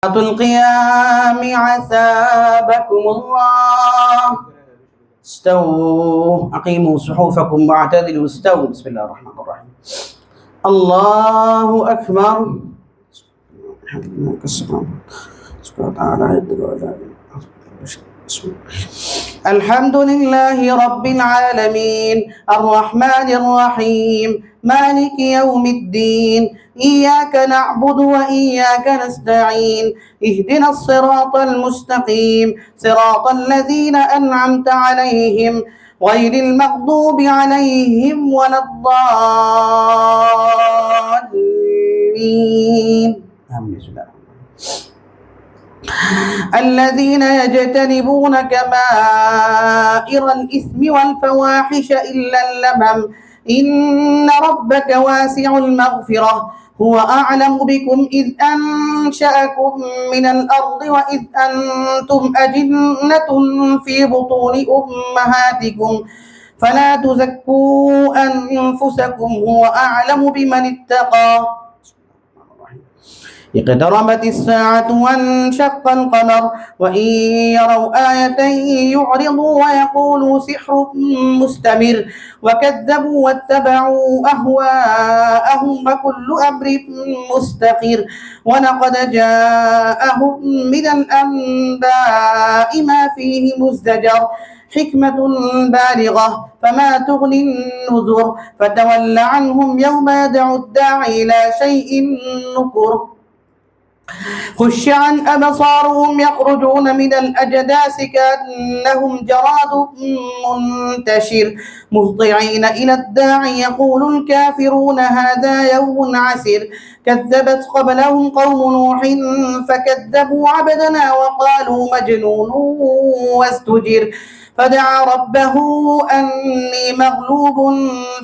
القيام عثابكم الله. استووا أقيموا صحوفكم واعتدلوا استووا. بسم الله الرحمن الرحيم. الله أكبر. الحمد لله رب العالمين الرحمن الرحيم مالك يوم الدين إياك نعبد وإياك نستعين اهدنا الصراط المستقيم صراط الذين أنعمت عليهم غير المغضوب عليهم ولا الضالين. الذين يجتنبون كبائر الإثم والفواحش إلا اللمم إن ربك واسع المغفرة هو أعلم بكم إذ أنشأكم من الأرض وإذ أنتم أجنة في بطون أمهاتكم فلا تزكوا أنفسكم هو أعلم بمن اتقى. اقتربت الساعة وانشق القمر وإن يروا آية يعرضوا ويقولوا سحر مستمر وكذبوا واتبعوا أهواءهم وكل أمر مستقر ولقد جاءهم من الأنباء ما فيه مزدجر حكمة بالغة فما تغني النذر فتول عنهم يوم يدعو الداعي إلى شيء نكر خش عن أبصارهم يخرجون من الأجداث كأنهم جراد منتشر مهطعين إلى الداعي يقول الكافرون هذا يوم عسر كذبت قبلهم قوم نوح فكذبوا عبدنا وقالوا مجنون وازدجر فدعا ربه أني مغلوب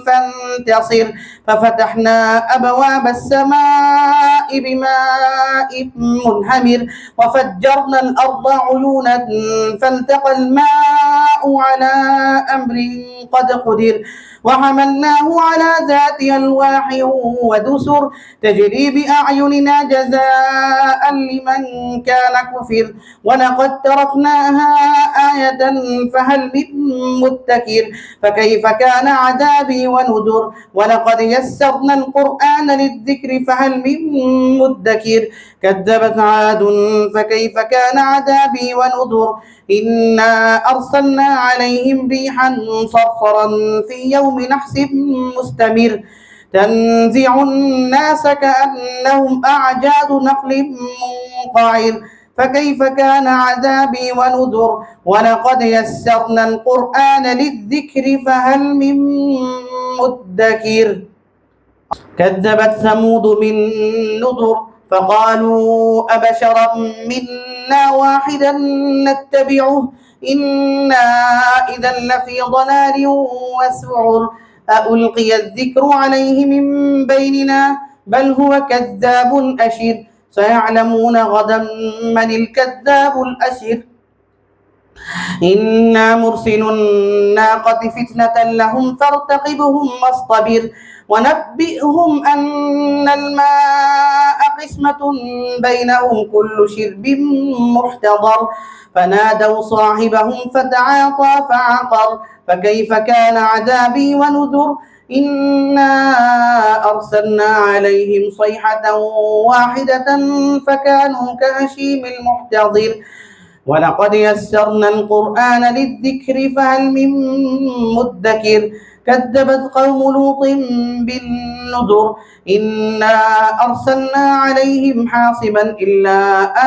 فانتصر ففتحنا أبواب السماء بماء منهمر وفجرنا الأرض عيونا فالتقى الماء على أمر قد قدر وحملناه على ذات ألواح ودسر تجري بأعيننا جزاء لمن كان كفر ولقد تركناها آية فهل من مدكر فكيف كان عذابي ونذر ولقد يسرنا القرآن للذكر فهل من مدكر كذبت عاد فكيف كان عذابي ونذر إنا أرسلنا عليهم ريحا صرصرا في يوم نحس مستمر تنزع الناس كأنهم أعجاز نخل منقعر فكيف كان عذابي ونذر ولقد يسرنا القرآن للذكر فهل من مدكر كذبت ثمود بالنذر فقالوا أبشرا منا واحدا نتبعه إنا إذا لفي ضلال وسعر ألقي الذكر عليه من بيننا بل هو كذاب أشر سيعلمون غدا من الكذاب الأشر إنا مرسل الناقة فتنة لهم فارتقبهم واصطبر ونبئهم أن الماء قسمة بينهم كل شرب محتضر فنادوا صاحبهم فتعاطى فعقر فكيف كان عذابي ونذر إنا أرسلنا عليهم صيحة واحدة فكانوا كهشيم المحتضر ولقد يسرنا القرآن للذكر فهل من مدكر كذبت قوم لوط بالنذر إنا أرسلنا عليهم حاصبا إلا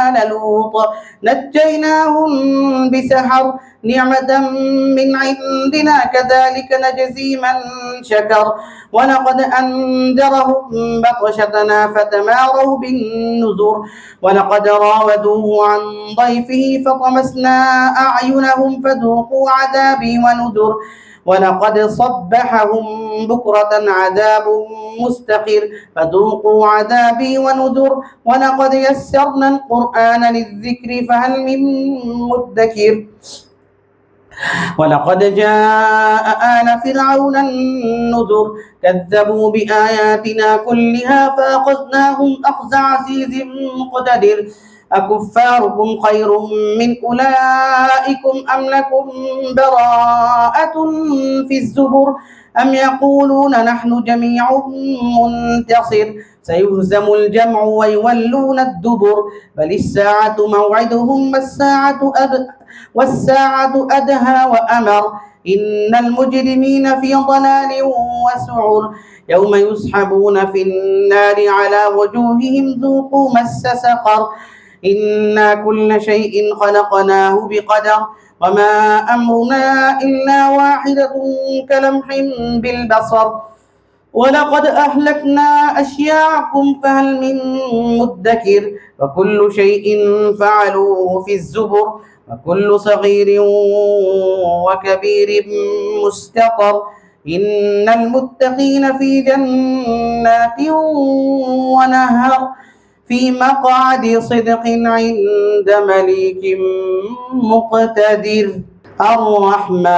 آل لوط نجيناهم بسحر نعمة من عندنا كذلك نجزي من شكر ولقد أنذرهم بطشتنا فتماروا بالنذر ولقد راودوه عن ضيفه فطمسنا أعينهم فذوقوا عذابي ونذر ولقد صبحهم بكرة عذاب مستقر فذوقوا عذابي ونذر ولقد يسرنا القرآن للذكر فهل من مدكر ولقد جاء آل فرعون النذر كذبوا بآياتنا كلها فأخذناهم أخذ عزيز مقتدر أكفاركم خير من أولئكم أم لكم براءة في الزبر أم يقولون نحن جميع منتصر سيهزم الجمع ويولون الدبر بل الساعة موعدهم والساعة أدهى وأمر إن المجرمين في ضلال وسعر يوم يسحبون في النار على وجوههم ذوقوا مس سقر إنا كل شيء خلقناه بقدر وما أمرنا إلا واحدة كلمح بالبصر ولقد أهلكنا أشياعكم فهل من مدكر وكل شيء فعلوه في الزبر وكل صغير وكبير مستقر إن المتقين في جنات ونهر في مقعد صدق عند مليك مقتدر الرحمن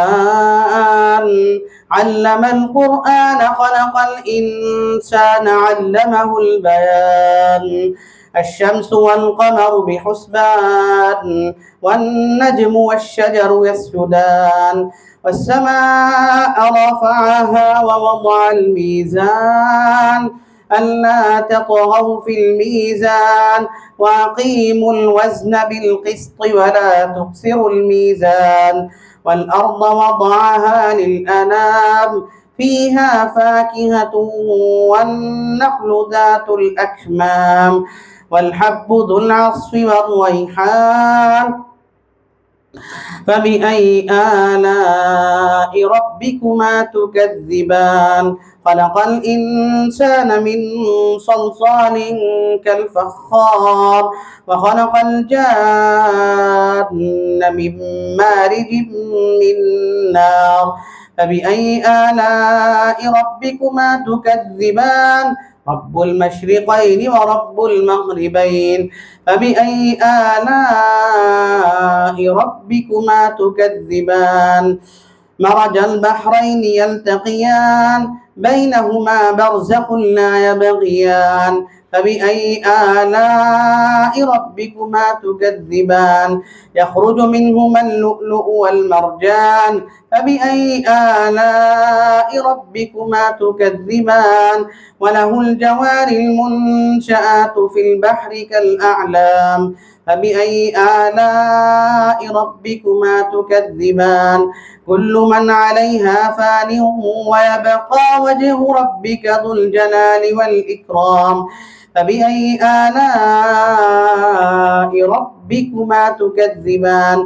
علم القرآن خلق الإنسان علمه البيان الشمس والقمر بحسبان والنجم والشجر يسجدان والسماء رفعها ووضع الميزان ألا تطغوا في الميزان وأقيموا الوزن بالقسط ولا تخسروا الميزان والأرض وضعها للأنام فيها فاكهة والنخل ذات الأكمام والحب ذو العصف والريحان فبأي آلاء ربكما تكذبان خلق الإنسان من صلصال كالفخار وخلق الجان من مارج من نار فبأي آلاء ربكما تكذبان رب المشرقين ورب المغربين فبأي آلاء ربكما تكذبان مرج البحرين يلتقيان بينهما برزخ لا يبغيان فبأي آلاء ربكما تكذبان يخرج منهما اللؤلؤ والمرجان فبأي آلاء ربكما تكذبان وله الجوار المنشآت في البحر كالأعلام فبأي آلاء ربكما تكذبان كل من عليها فان ويبقى وجه ربك ذو الجلال والإكرام فبأي آلاء ربكما تكذبان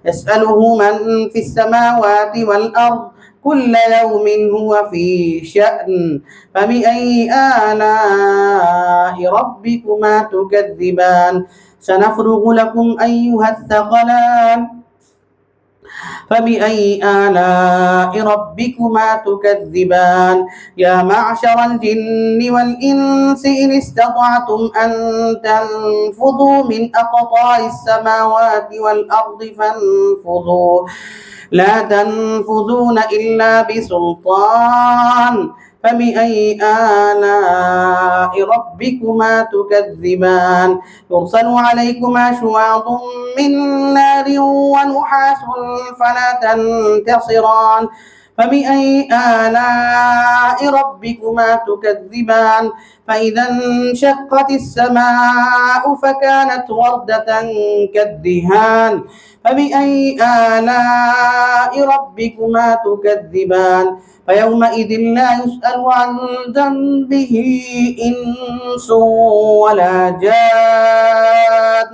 يسأله من في السماوات والأرض كل يوم هو في شأن فبأي آلاء ربكما تكذبان سنفرغ لكم أيها الثقلان فبأي آلاء ربكما تكذبان يا معشر الجن والإنس إن استطعتم أن تنفذوا من أقطار السماوات والأرض فانفذوا لا تنفذون إلا بسلطان فبأي آلاء ربكما تكذبان يرسل عليكما شواظ من نار ونحاس فلا تنتصران فبأي آلاء ربكما تكذبان فإذا انشقت السماء فكانت وردة كالدهان فبأي آلاء ربكما تكذبان فيومئذ لا يسأل عن ذنبه إنس ولا جان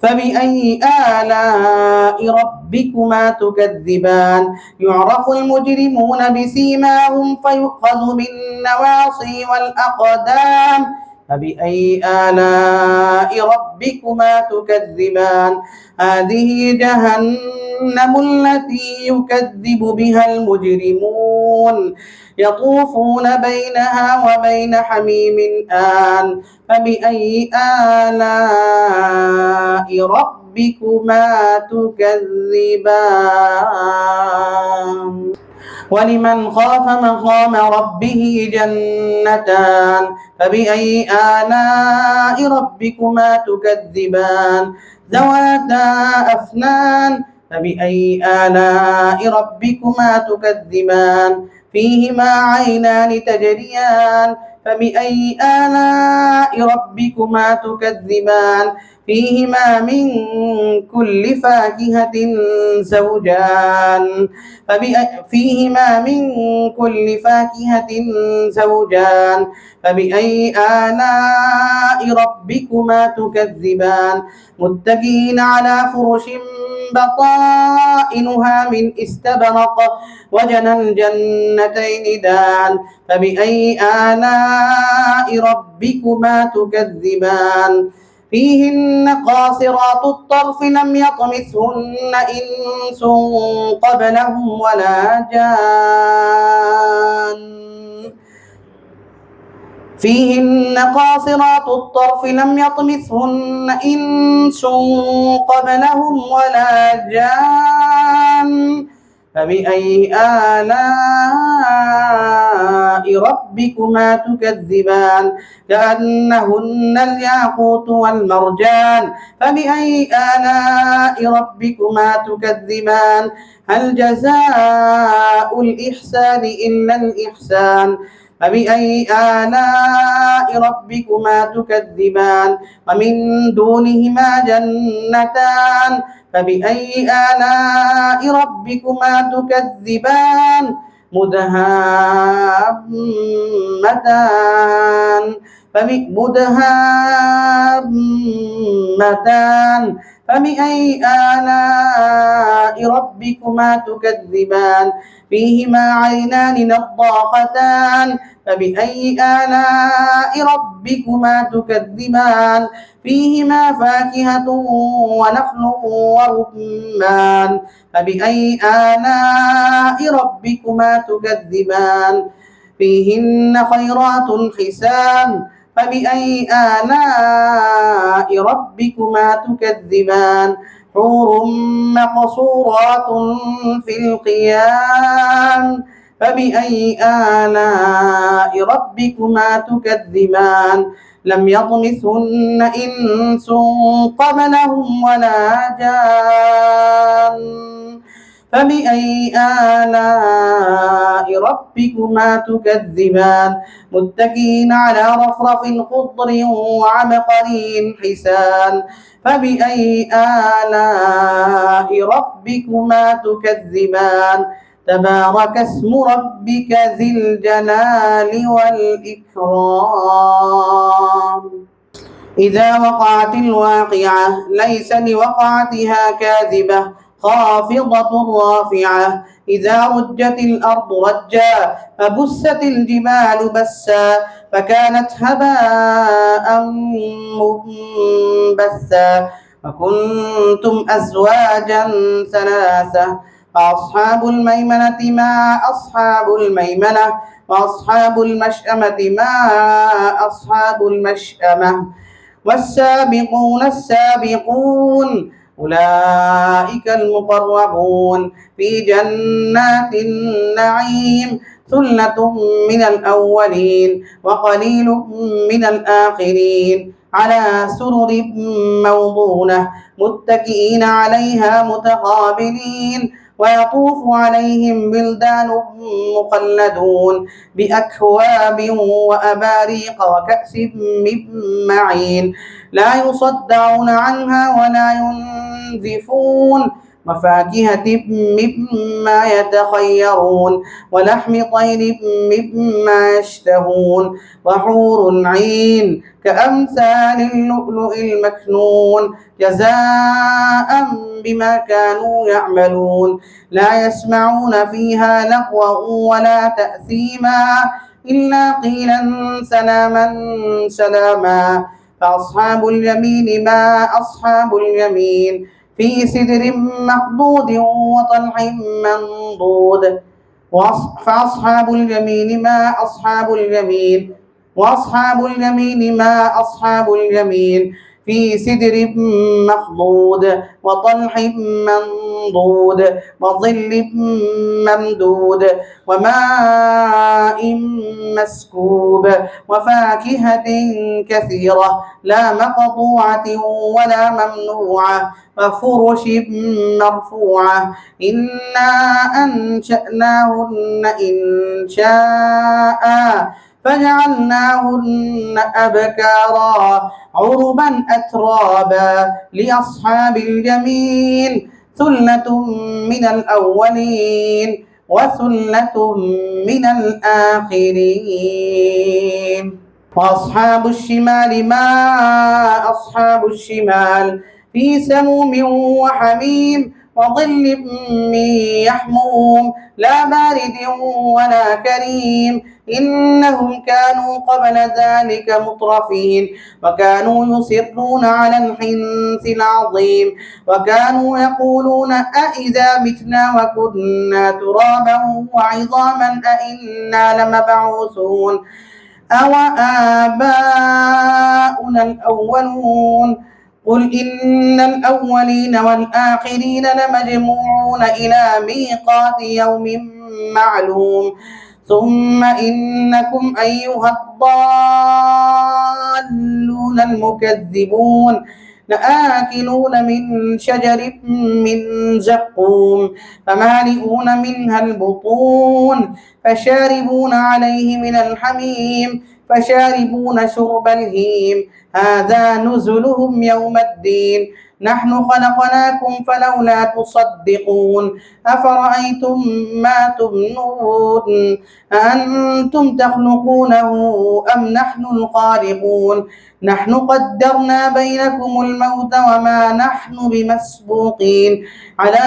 فبأي آلاء ربكما تكذبان يعرف المجرمون بسيماهم فيؤخذ بالنواصي والأقدام فبأي آلاء ربكما تكذبان هذه جهنم التي يكذب بها المجرمون يطوفون بينها وبين حميم آن فبأي آلاء ربكما تكذبان ولمن خاف مقام ربه جنتان فبأي آلاء ربكما تكذبان ذواتا أفنان فبأي آلاء ربكما تكذبان فيهما عينان تجريان فبأي آلاء ربكما تكذبان فيهما من كل فاكهة زوجان فيهما من كل فاكهة زوجان فبأي آلاء ربكما تكذبان متكئين على فرش بطائنها من استبرق وجنى الجنتين دان فبأي آلاء ربكما تكذبان فيهن قاصرات الطرف لم يطمثهن إنس قبلهم ولا جان فيهن قاصرات الطرف لم يطمثهن إنس قبلهم ولا جان فبأي آلاء ربكما تكذبان كأنهن الياقوت والمرجان فبأي آلاء ربكما تكذبان هل جزاء الإحسان إلا الإحسان فبأي آلاء ربكما تكذبان ومن دونهما جنتان فبأي آلاء ربكما تكذبان مدهامتان فبأي آلاء ربكما تكذبان فيهما عينان نضاختان فبأي آلاء ربكما تكذبان فيهما فاكهة ونخل ورمان فبأي آلاء ربكما تكذبان فيهن خيرات حسان فبأي آلاء ربكما تكذبان حور مقصورات في القيام فبأي آلاء ربكما تكذبان لم يطمثهن إنس قبلهم ولا جان فبأي آلاء ربكما تكذبان متكئين على رفرف خضر وعبقري حسان فبأي آلاء ربكما تكذبان تبارك اسم ربك ذي الجلال والإكرام إذا وقعت الواقعة ليس لوقعتها كاذبة خافضة رافعة إذا رجت الأرض رجا فبست الجبال بسا فكانت هباء منبثا وكنتم أزواجا ثلاثة فأصحاب الميمنة ما أصحاب الميمنة وأصحاب المشأمة ما أصحاب المشأمة والسابقون السابقون أولئك المقربون في جنات النعيم ثلة من الأولين وقليل من الآخرين على سرر موضونة متكئين عليها متقابلين ويطوف عليهم بلدان مخلدون بأكواب وأباريق وكأس من معين لا يصدعون عنها ولا ينزفون وفاكهة مما يتخيرون ولحم طير مما يشتهون وحور عين كأمثال اللؤلؤ المكنون جزاء بما كانوا يعملون لا يسمعون فيها لغوا ولا تأثيما إلا قيلا سلاما سلاما فأصحاب اليمين ما أصحاب اليمين في سدر مخضود وطلح منضود فأصحاب اليمين ما أصحاب اليمين وأصحاب اليمين ما أصحاب اليمين في سدر مخضود وطلح منضود وظل ممدود وماء مسكوب وفاكهة كثيرة لا مقطوعة ولا ممنوعة وفرش مرفوعة إنا أنشأناهن إنشاء فجعلناهن أبكارا عربا أترابا لأصحاب اليمين ثلة من الأولين وثلة من الآخرين. وأصحاب الشمال ما أصحاب الشمال في سموم وحميم وظل من يحموم لا بارد ولا كريم إنهم كانوا قبل ذلك مترفين وكانوا يصرون على الحنث العظيم وكانوا يقولون أإذا متنا وكنا ترابا وعظاما أإنا لمبعوثون أو آباؤنا الأولون قل إن الأولين والآخرين لمجموعون إلى ميقات يوم معلوم ثم إنكم أيها الضالون المكذبون لآكلون من شجر من زقوم فمالئون منها البطون فشاربون عليه من الحميم فشاربون شرب الهيم هذا نزلهم يوم الدين نحن خلقناكم فلولا تصدقون أفرأيتم ما تمنون أأنتم تخلقونه أم نحن الخالقون نحن قدرنا بينكم الموت وما نحن بمسبوقين على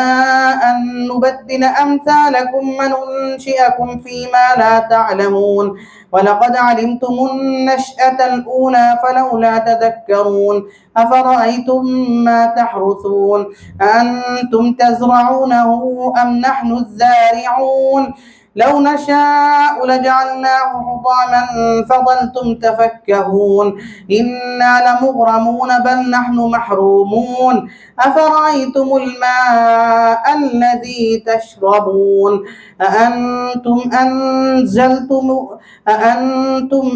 أن نبدل أمثالكم وننشئكم فيما لا تعلمون ولقد علمتم النشأة الأولى فلولا تذكرون أفرأيتم ما تحرثون أأنتم تزرعونه أم نحن الزارعون لو نشاء لجعلناه حطاما فظلتم تفكهون إنا لمغرمون بل نحن محرومون أفرأيتم الماء الذي تشربون أأنتم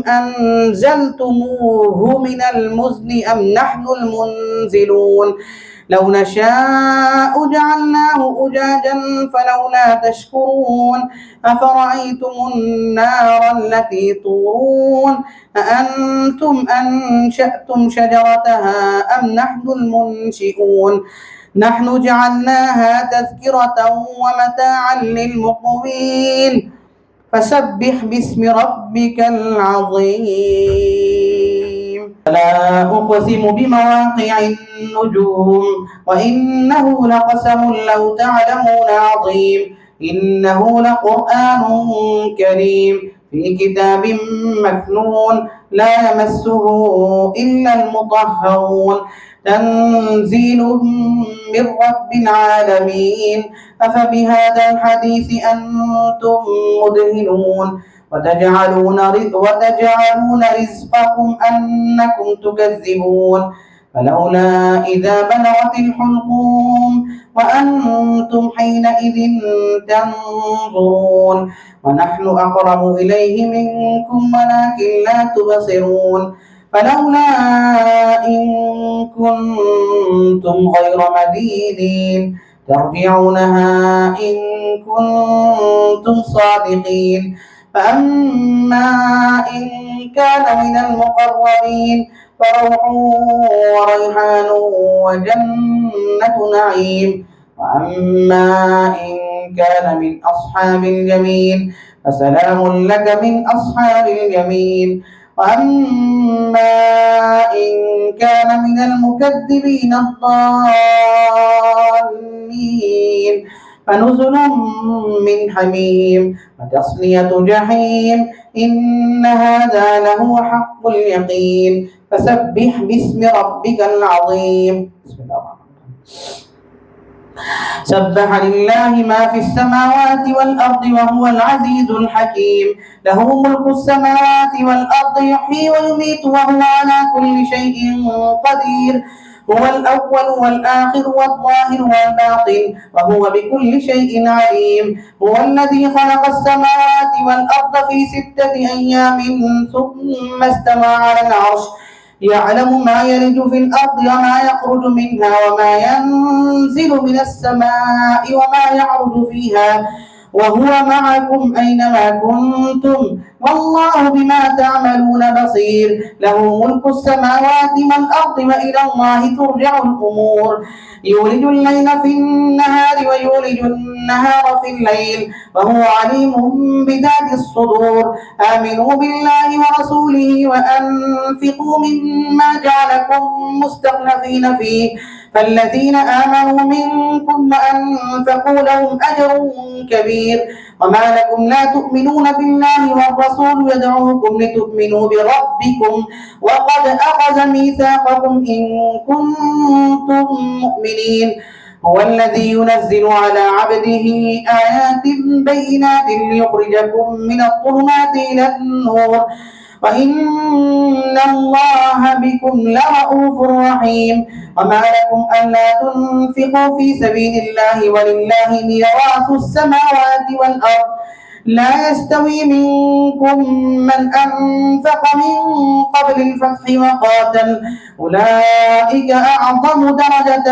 أنزلتموه من المزن أم نحن المنزلون لو نشاء جعلناه أجاجا فلولا تشكرون أفرأيتم النار التي تورون أأنتم أنشأتم شجرتها أم نحن المنشئون نحن جعلناها تذكرة ومتاعا للمقوين فسبح باسم ربك العظيم لا أقسم بمواقع النجوم وإنه لقسم لو تعلمون عظيم إنه لقرآن كريم في كتاب مكنون لا يمسه إلا المطهرون تنزيل من رب العالمين أفبهذا الحديث أنتم مدهنون وتجعلون رزقكم أنكم تكذبون فلولا إذا بلغت الحلقوم وأنتم حينئذ تنظرون ونحن أقرب إليه منكم ولكن لا تبصرون فلولا إن كنتم غير مدينين ترجعونها إن كنتم صادقين فأما إن كان من المقربين فروح وريحان وجنة نعيم وأما إن كان من أصحاب اليمين فسلام لك من أصحاب اليمين وأما إن كان من المكذبين الضالين فنزل من حميم وتصلية جحيم إن هذا لهو حق اليقين فسبح باسم ربك العظيم. بسم الله الرحمن الرحيم. سبح لله ما في السماوات والأرض وهو العزيز الحكيم. له ملك السماوات والأرض يحيي ويميت وهو على كل شيء قدير. هو الأول والآخر والظاهر والباطن وهو بكل شيء عليم. هو الذي خلق السماوات والأرض في 6 أيام ثم استوى على العرش يعلم ما يلج في الأرض وما يخرج منها وما ينزل من السماء وما يعرج فيها وهو معكم أينما كنتم والله بما تعملون بصير. له ملك السماوات والأرض وإلى الله ترجع الأمور. يولج الليل في النهار ويولج النهار في الليل وهو عليم بذات الصدور. آمنوا بالله ورسوله وأنفقوا مما جعلكم مستخلفين فيه فالذين آمنوا منكم وأنفقوا لهم أجر كبير. وما لكم لا تؤمنون بالله والرسول يدعوكم لتؤمنوا بربكم وقد أخذ ميثاقكم إن كنتم مؤمنين. هو الذي ينزل على عبده آيات بينات ليخرجكم من الظلمات إلى النور وإن الله بكم لرءوف رحيم. وما لكم ألا تنفقوا في سبيل الله ولله ميراث السماوات والأرض لا يستوي منكم من أنفق من قبل الفتح وقاتل أولئك أعظم درجة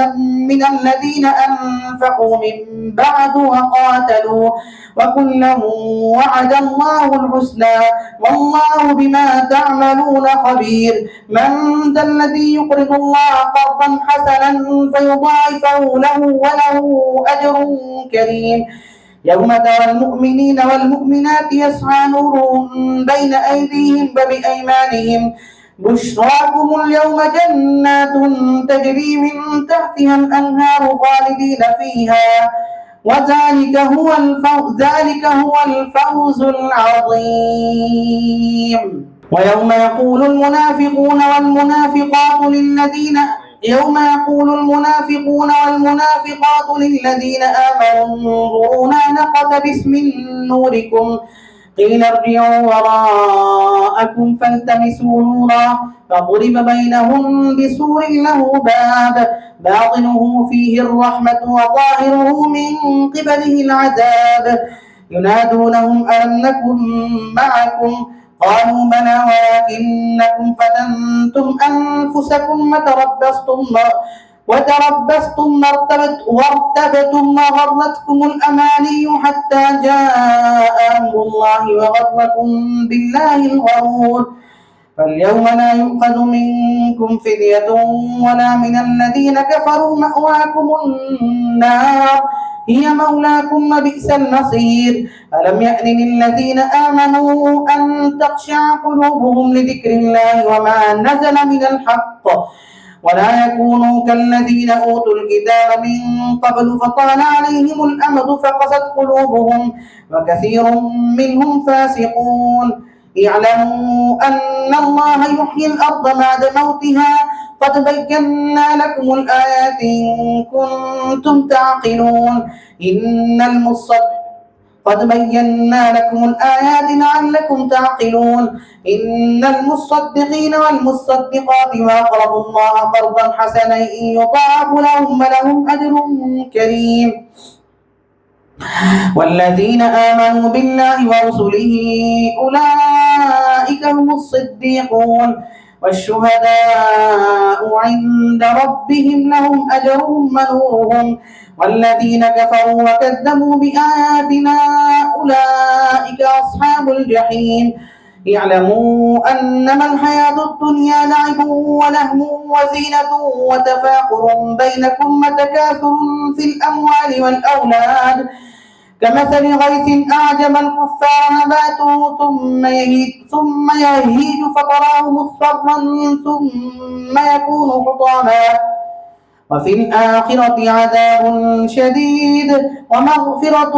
من الذين أنفقوا من بعد وقاتلوا وكلا وعد الله الحسنى والله بما تعملون خبير. من ذا الذي يقرض الله قرضا حسنا فيضاعفه له وله أجر كريم. يوم ترى المؤمنين والمؤمنات يسعى نورهم بين أيديهم وبأيمانهم بشراكم اليوم جنات تجري من تحتها الأنهار خالدين فيها وذلك هو الفوز العظيم. ويوم يقول المنافقون والمنافقات للذين آمنوا انظرونا نقتبس من نوركم قيل ارجعوا وراءكم فالتمسوا نورا فضرب بينهم بسور له باب باطنه فيه الرحمة وظاهره من قبله العذاب ينادونهم ألم نكن معكم قالوا بلى ولكنكم فتنتم أنفسكم وتربصتم وارتبتم وغرتكم الأماني حتى جاء أمر الله وغركم بالله الغرور. فاليوم لا يؤخذ منكم فدية ولا من الذين كفروا مأواكم النار هي مولاكم وبئس المصير. ألم يأن للذين آمنوا أن تخشع قلوبهم لذكر الله وما نزل من الحق ولا يكونوا كالذين أوتوا الكتاب من قبل فطال عليهم الأمد فقست قلوبهم وكثير منهم فاسقون. اعلموا أن الله يحيي الأرض بعد موتها قد بينا لكم الآيات إن كنتم تعقلون. قد بينا لكم الآيات لعلكم تعقلون. إن المصدقين والمصدقات وأقرضوا الله قرضا حسنا يضاعف لهم ولهم أجر كريم. والذين آمنوا بالله ورسله أولئك هم الصديقون والشهداء عند ربهم لهم أجرهم ونورهم. والذين كفروا وكذبوا بآياتنا أولئك أصحاب الجحيم. اعلموا أنما الحياة الدنيا لعب ولهو وزينة وتفاخر بينكم وتكاثر في الأموال والأولاد كمثل غيث أعجب الكفار نباته ثم يهيج فتراه مصفرا ثم يكون حطاما وفي الآخرة عذاب شديد ومغفرة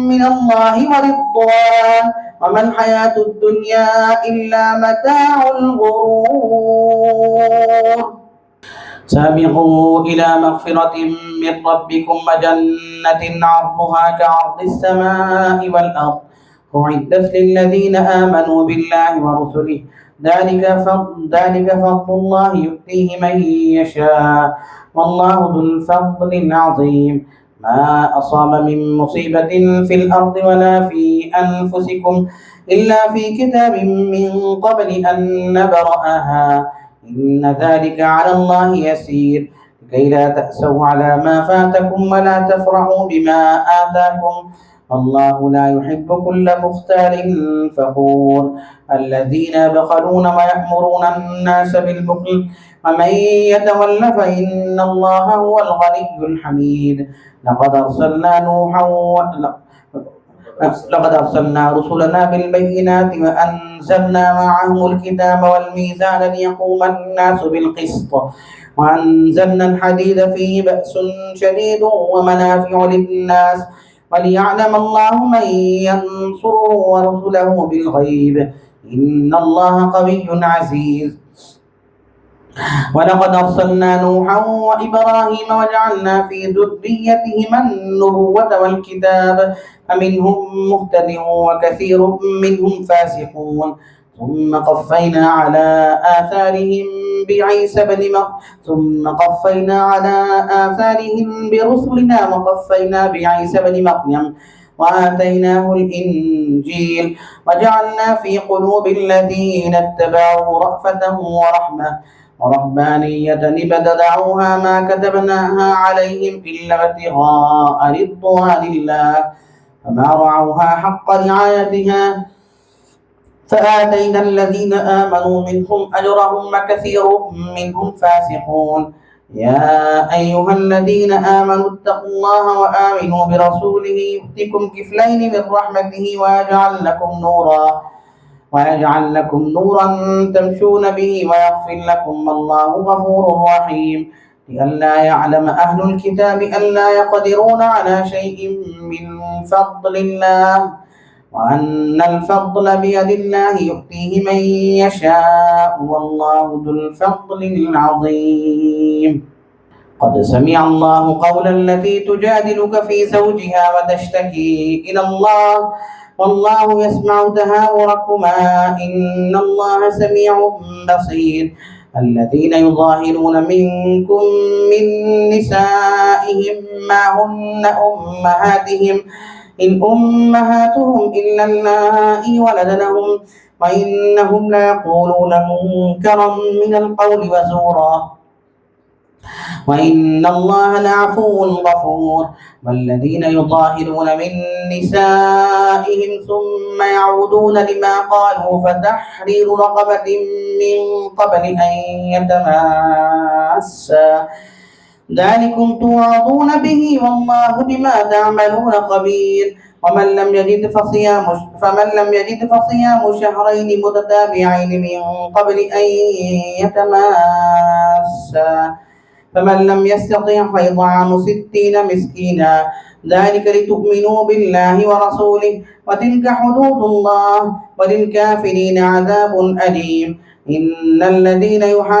من الله ورضوان وما الحياة الدنيا إلا متاع الغرور. سابقوا إلى مغفرة من ربكم وجنة عرضها كعرض السماء والأرض أعدت للذين آمنوا بالله ورسله ذلك فضل الله يؤتيه من يشاء والله ذو الفضل العظيم. ما أصاب من مصيبة في الأرض ولا في أنفسكم إلا في كتاب من قبل أن نبرأها إن ذلك على الله يسير لكي لا تأسوا على ما فاتكم ولا تفرحوا بما آتاكم الله لا يحب كل مختال فخور الذين يبخلون ويأمرون الناس بالبخل ومن يتول فإن الله هو الغني الحميد. لقد أرسلنا رسلنا بالبينات وأنزلنا معهم الكتاب والميزان ليقوم الناس بالقسط وأنزلنا الحديد فيه بأس شديد ومنافع للناس وليعلم الله من ينصره ورسله بالغيب إن الله قوي عزيز. ولقد أرسلنا نوحا وإبراهيم وجعلنا في ذريتهما النبوة والكتاب فمنهم مهتد وكثير منهم فاسقون ثم قفينا على آثارهم برسلنا وقفينا بعيسى بن مريم وآتيناه الإنجيل وجعلنا في قلوب الذين اتبعوا رأفة ورحمة ورهبانية ابتدعوها ما كتبناها عليهم إلا ابتغاء رضوان الله فما رعوها حق رعايتها فآتينا الذين آمنوا منهم أجرهم وكثير منهم فاسقون. يا أيها الذين آمنوا اتقوا الله وآمنوا برسوله يؤتكم كفلين من رحمته ويجعل لكم نورا تمشون به ويغفر لكم والله غفور رحيم. لئلا يعلم أهل الكتاب ألا يقدرون على شيء من فضل الله وأن الفضل بيد الله يؤتيه من يشاء والله ذو الفضل العظيم. قد سمع الله قول التي تجادلك في زوجها وتشتكي إلى الله والله يسمع تهاوركما إن الله سميع بصير. الذين يظاهرون منكم من نسائهم ما هن أمهاتهم إن أمهاتهم إلا اللائي ولدنهم وإنهم ليقولون منكرا من القول وزورا وإن الله لعفو غفور. والذين يظاهرون من نسائهم ثم يعودون لما قالوا فتحرير رقبة من قبل أن يتماسا ذلكم توعظون به والله بما تعملون خبير. فمن لم يجد فصيام شهرين متتابعين من قبل أن يتماسا فمن لم يستطع فإطعام 60 مسكينا ذلك لتؤمنوا بالله ورسوله وتلك حدود الله وللكافرين عذاب أليم. إن الذين يحادون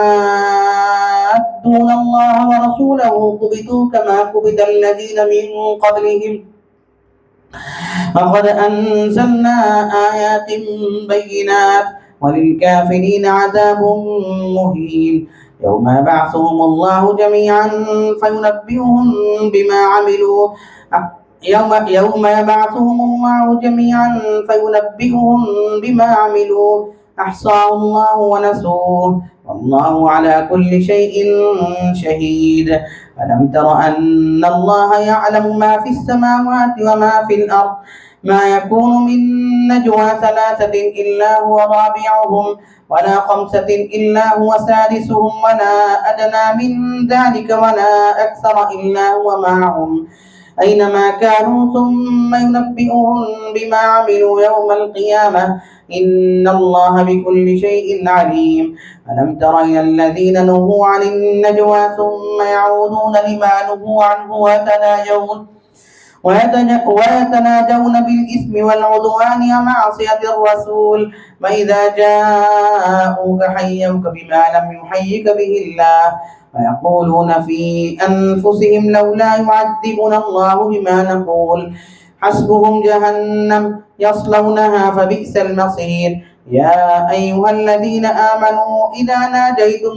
الله ورسوله كبتوا كما كبت الذين من قبلهم وقد أنزلنا آيات بينات وللكافرين عذاب مهين. يوم يبعثهم الله جميعا فينبئهم بما عملوا أحصاه الله ونسوه والله على كل شيء شهيد. ألم تر أن الله يعلم ما في السماوات وما في الأرض ما يكون من نجوى 3 إلا هو رابعهم ولا 5 إلا هو سادسهم ولا أدنى من ذلك ولا أكثر إلا هو معهم أينما كانوا ثم ينبئهم بما عملوا يوم القيامة إن الله بكل شيء عليم. ألم تر إلى الذين نهوا عن النجوى ثم يعودون لما نهوا عنه ويتناجون بالإثم والعدوان ومعصية الرسول وإذا جاءوك حيوك بما لم يحيك به الله ويقولون في أنفسهم لولا يعذبنا الله بما نقول حسبهم جهنم يصلونها فبئس المصير. يا أيها الذين آمنوا إذا ناجيتم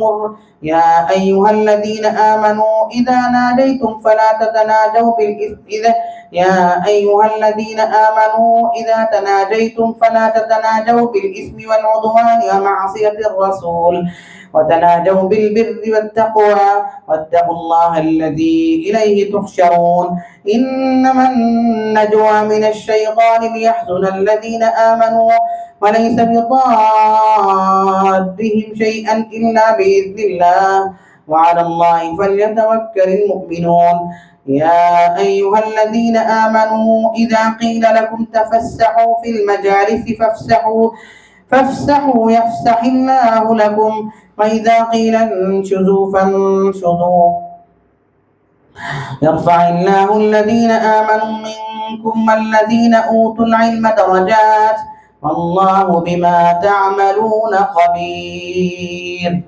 فلا تتناجوا بالإثم والعدوان ومعصية الرسول وتناجوا بالبر والتقوى واتقوا الله الذي إليه تحشرون. إنما النجوى من الشيطان ليحزن الذين آمنوا وليس بضارهم شيئا إلا بإذن الله وعلى الله فليتوكل المؤمنون. يا أيها الذين آمنوا إذا قيل لكم تفسحوا في المجالس فافسحوا يفسح الله لكم وإذا قيل انشزوا فانشزوا يرفع الله الذين آمنوا منكم والذين أوتوا العلم درجات والله بما تعملون خبير.